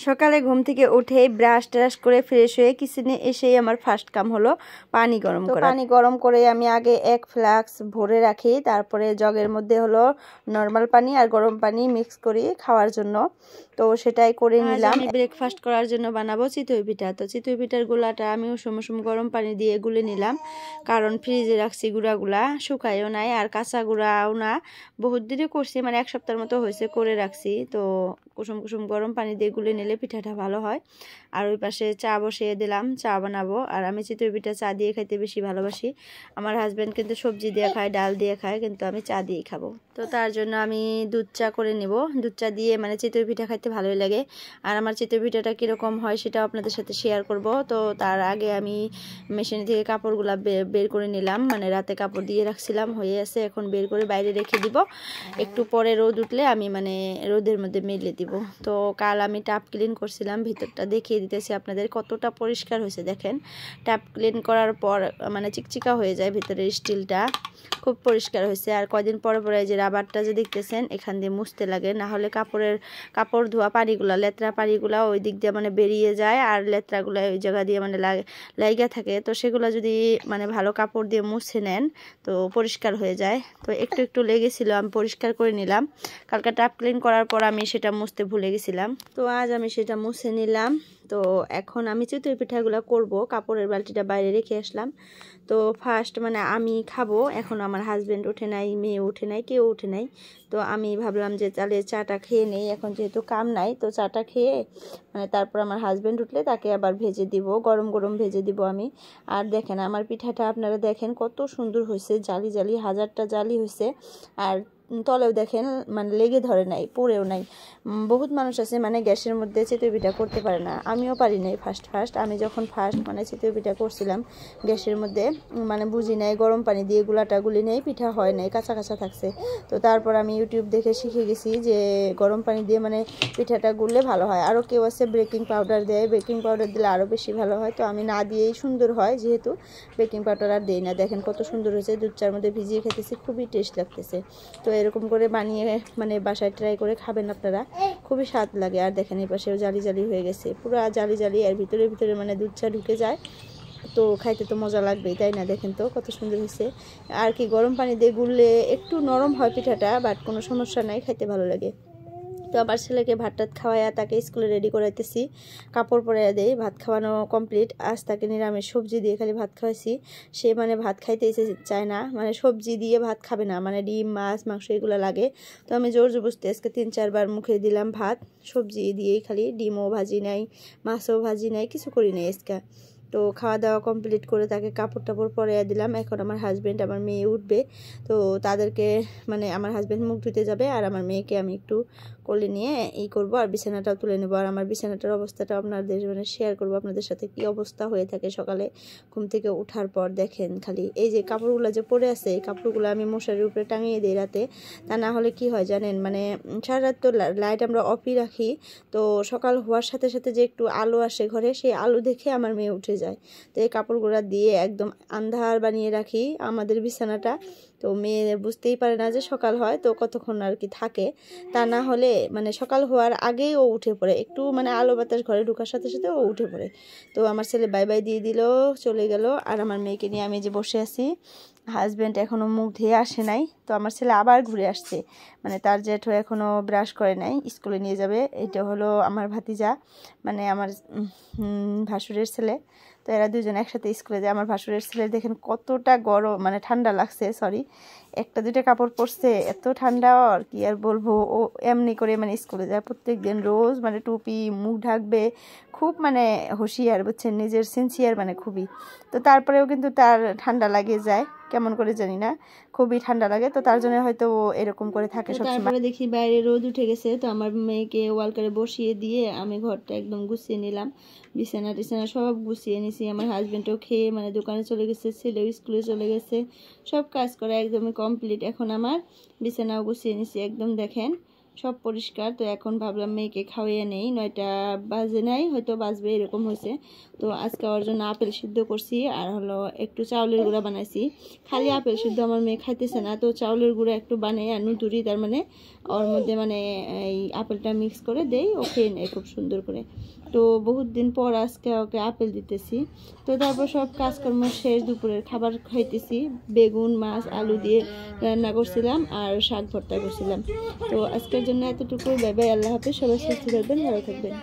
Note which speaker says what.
Speaker 1: সকালে ঘুম থেকে উঠে ব্রাশ ট্রাশ করে ফ্রেশ হয়ে কিচেনে এসেই আমার ফার্স্ট কাম হলো পানি গরম করা। পানি গরম করে আমি আগে এক ফ্লাক্স ভরে রাখি, তারপরে জগের মধ্যে হলো নর্মাল পানি আর গরম পানি মিক্স করি খাওয়ার জন্য। তো সেটাই করে নিলাম। আমি ব্রেকফাস্ট করার জন্য বানাবো চিতই পিঠা। তো চিতই পিঠার গুলাটা আমি উষুম গরম পানি দিয়ে গুলে নিলাম, কারণ ফ্রিজে রাখছি গুঁড়াগুলা, শুকায়ও নাই আর কাঁচা গুঁড়াও না, বহুত দিনই করছি, মানে এক সপ্তাহের মতো হয়েছে করে রাখছি। তো কুসুম গরম পানি দিয়ে গুলে নিলে পিঠাটা ভালো হয়। আর ওই পাশে চা বসিয়ে দিলাম, চা বানাবো। আর আমি চিতই পিঠা চা দিয়ে খাইতে বেশি ভালোবাসি। আমার হাজব্যান্ড কিন্তু সবজি দিয়ে খায়, ডাল দিয়ে খায়, কিন্তু আমি চা দিয়েই খাবো। তো তার জন্য আমি দুধ চা করে নিব। দুধ চা দিয়ে মানে চিতই পিঠা খাইতে ভালোই লাগে। আর আমার চিতই পিঠাটা কীরকম হয় সেটাও আপনাদের সাথে শেয়ার করব। তো তার আগে আমি মেশিন থেকে কাপড়গুলা বের করে নিলাম, মানে রাতে কাপড় দিয়ে রাখছিলাম, হয়ে আছে, এখন বের করে বাইরে রেখে দিব। একটু পরে রোদ উঠলে আমি মানে রোদের মধ্যে মেলে দিব। তো কাল আমি টাপ ক্লিন করছিলাম, ভিতরটা দেখিয়ে দিতেছি আপনাদের কতটা পরিষ্কার হয়েছে। দেখেন টাপ ক্লিন করার পর মানে চিকচিকা হয়ে যায় ভিতরের স্টিলটা, খুব পরিষ্কার হয়েছে। আর কয়দিন পরে পরে যে রাবারটা যে দেখতেছেন এখান দিয়ে মুছতে লাগে, না হলে কাপড় ধোয়া পানিগুলা, লেত্রা পানিগুলা ওই দিক দিয়ে মানে বেরিয়ে যায়, আর লেত্রাগুলা ওই জায়গা দিয়ে মানে লাইগা থাকে। তো সেগুলো যদি মানে ভালো কাপড় দিয়ে মুছে নেন তো পরিষ্কার হয়ে যায়। তো একটু লেগেছিল, আমি পরিষ্কার করে নিলাম। কালকে টাপ ক্লিন করার পর আমি সেটা মুছতে ভুলে গেছিলাম, তো আজ আমি সেটা মুছে নিলাম। তো এখন আমি চিতই পিঠাগুলো করব। কাপড়ের বালতিটা বাইরে রেখে আসলাম। তো ফার্স্ট মানে আমি খাবো, এখন আমার হাজব্যান্ড ওঠে নাই, মেয়ে ওঠে নাই, কেউ ওঠে নাই। তো আমি ভাবলাম যে তাহলে চাটা খেয়ে নেই, এখন যেহেতু কাম নাই। তো চাটা খেয়ে মানে তারপর আমার হাজব্যান্ড উঠলে তাকে আবার ভেজে দিব, গরম গরম ভেজে দিব আমি। আর দেখেন আমার পিঠাটা আপনারা দেখেন কত সুন্দর হয়েছে, জালি জালি, হাজারটা জালি হয়েছে। আর তলেও দেখেন মানে লেগে ধরে নাই, পড়েও নাই। বহুত মানুষ আছে মানে গ্যাসের মধ্যে চিতই পিঠা করতে পারে না, আমিও পারি নাই ফার্স্ট। আমি যখন মানে চিতই পিঠা করছিলাম গ্যাসের মধ্যে, মানে বুঝি নাই, গরম পানি দিয়ে গুলাটা গুলি নেই, পিঠা হয় নাই, কাঁচা কাঁচা থাকছে। তো তারপর আমি ইউটিউব দেখে শিখে গেছি যে গরম পানি দিয়ে মানে পিঠাটা গুললে ভালো হয়। আরও কেউ আছে বেকিং পাউডার দেয়, বেকিং পাউডার দিলে আরও বেশি ভালো হয়। তো আমি না দিয়েই সুন্দর হয়, যেহেতু বেকিং পাউডার আর দিই না। দেখেন কত সুন্দর হয়েছে, দুধ চার মধ্যে ভিজিয়ে খেতেছি, খুবই টেস্ট লাগতেছে। তো এরকম করে বানিয়ে মানে বাসায় ট্রাই করে খাবেন আপনারা, খুবই স্বাদ লাগে। আর দেখেন এই পাশেও জালি জালি হয়ে গেছে, পুরো জালি জালি, আর ভিতরে মানে দুধ চা ঢুকে যায়। তো খাইতে তো মজা লাগবেই, তাই না? দেখেন তো কত সুন্দর হয়েছে। আর কি গরম পানি দিয়ে গুললে একটু নরম হয় পিঠাটা, বাট কোনো সমস্যা নাই, খাইতে ভালো লাগে। তো আবার ছেলেকে ভাত টাত খাওয়াইয়া তাকে স্কুলে রেডি করাইতেছি, কাপড় পরাইয়া দেই। ভাত খাওয়ানো কমপ্লিট। আজ তাকে নিরামিষ সবজি দিয়ে খালি ভাত খাওয়াইছি। সে মানে ভাত খাইতে চায় না, মানে সবজি দিয়ে ভাত খাবে না, মানে ডিম মাছ মাংস এগুলো লাগে। তো আমি জোর জবরদস্তি আজকে 3-4 বার মুখে দিলাম ভাত, সবজি দিয়েই খালি, ডিমও ভাজি নাই, মাছও ভাজি নাই, কিছু করি নাই আজকে। তো খাওয়া দাওয়া কমপ্লিট করে তাকে কাপড় টাপড় পরাইয়া দিলাম। এখন আমার হাজব্যান্ড আমার মেয়ে উঠবে, তো তাদেরকে মানে আমার হাজব্যান্ড মুখ ধুতে যাবে, আর আমার মেয়েকে আমি একটু কোলে নিয়ে করবো, আর বিছানাটাও তুলে নেবো। আর আমার বিছানাটার অবস্থাটা আপনাদের মানে শেয়ার করবো আপনাদের সাথে, কি অবস্থা হয়ে থাকে সকালে ঘুম থেকে ওঠার পর। দেখেন খালি এই যে কাপড়গুলো যে পরে আছে, এই কাপড়গুলো আমি মশারির উপরে টাঙিয়ে দিই রাতে। তা না হলে কি হয় জানেন, মানে সারা রাত তো লাইট আমরা অফই রাখি, তো সকাল হওয়ার সাথে সাথে যে একটু আলো আসে ঘরে, সেই আলো দেখে আমার মেয়ে উঠে যায়। তো এই কাপড়গুলো দিয়ে একদম আন্ধার বানিয়ে রাখি আমাদের বিছানাটা। তো মেয়ে বুঝতেই পারে না যে সকাল হয়, তো কতক্ষণ আর কি থাকে। তা না হলে মানে সকাল হওয়ার আগেই ও উঠে পড়ে, একটু মানে আলো বাতাস ঘরে ঢোকার সাথে সাথে ও উঠে পড়ে। তো আমার ছেলে বাই বাই দিয়ে দিল, চলে গেল। আর আমার মেয়েকে নিয়ে আমি যে বসে আছি, হাজব্যান্ড এখনও মুখ ধুয়ে আসে নাই। তো আমার ছেলে আবার ঘুরে আসছে, মানে তার জেঠু এখনও ব্রাশ করে নাই, স্কুলে নিয়ে যাবে। এটা হলো আমার ভাতিজা, মানে আমার ভাসুরের ছেলে। তো এরা দুজন একসাথে স্কুলে যায়। আমার ভাসুরের ছেলে দেখেন কতটা গরম, মানে ঠান্ডা লাগছে, সরি, একটা দুইটা কাপড় পরছে, এত ঠান্ডা আর কি আর বলবো। ও এমনি করে মানে স্কুলে যায় প্রত্যেক দিন, রোজ মানে টুপি মুখ ঢাকবে, খুব মানে হুঁশিয়ার, বুঝছেন, নিজের সিনসিয়ার মানে খুবই। তো তারপরেও কিন্তু তার ঠান্ডা লাগে যায়, কেমন করে জানি না, খুবই ঠান্ডা লাগে। তো তার জন্য হয়তো ও এরকম করে থাকে সবসময়। তারপরে দেখি বাইরে রোদ উঠে গেছে, তো আমার মেয়েকে ওয়ালকারে বসিয়ে দিয়ে আমি ঘরটা একদম গুছিয়ে নিলাম, বিছানা টিছানা সব গুছিয়ে নিছি। আমার হাজব্যান্ডও খেয়ে মানে দোকানে চলে গেছে, ছেলেও স্কুলে চলে গেছে, সব কাজ করা একদমই কমপ্লিট। এখন আমার বিছানাও গুছিয়ে নিছি একদম, দেখেন সব পরিষ্কার। তো এখন ভাবলাম মেয়েকে খাওয়াইয়া নেই, 9টা বাজে নাই, হয়তো বাজবে এরকম হয়েছে। তো আজকে ওর জন্য আপেল সিদ্ধ করছি আর হলো একটু চাউলের গুঁড়া বানাইছি। খালি আপেল সিদ্ধ আমার মেয়ে খাইতেছে না, তো চাউলের গুঁড়া একটু বানাই আর নুতুরি, তার মানে ওর মধ্যে মানে এই আপেলটা মিক্স করে দেই, ও খেয়ে নেয় খুব সুন্দর করে। তো বহুত দিন পর আজকে ওকে আপেল দিতেছি। তো তারপর সব কাজকর্ম শেষ, দুপুরের খাবার খাইতেছি। বেগুন, মাছ, আলু দিয়ে রান্না করছিলাম আর শাক ভর্তা করছিলাম। তো আজকের জন্য এতটুকু। বাই বাই, আল্লাহ হাফেজ। সবাই সুস্থ থাকবেন, ভালো থাকবেন।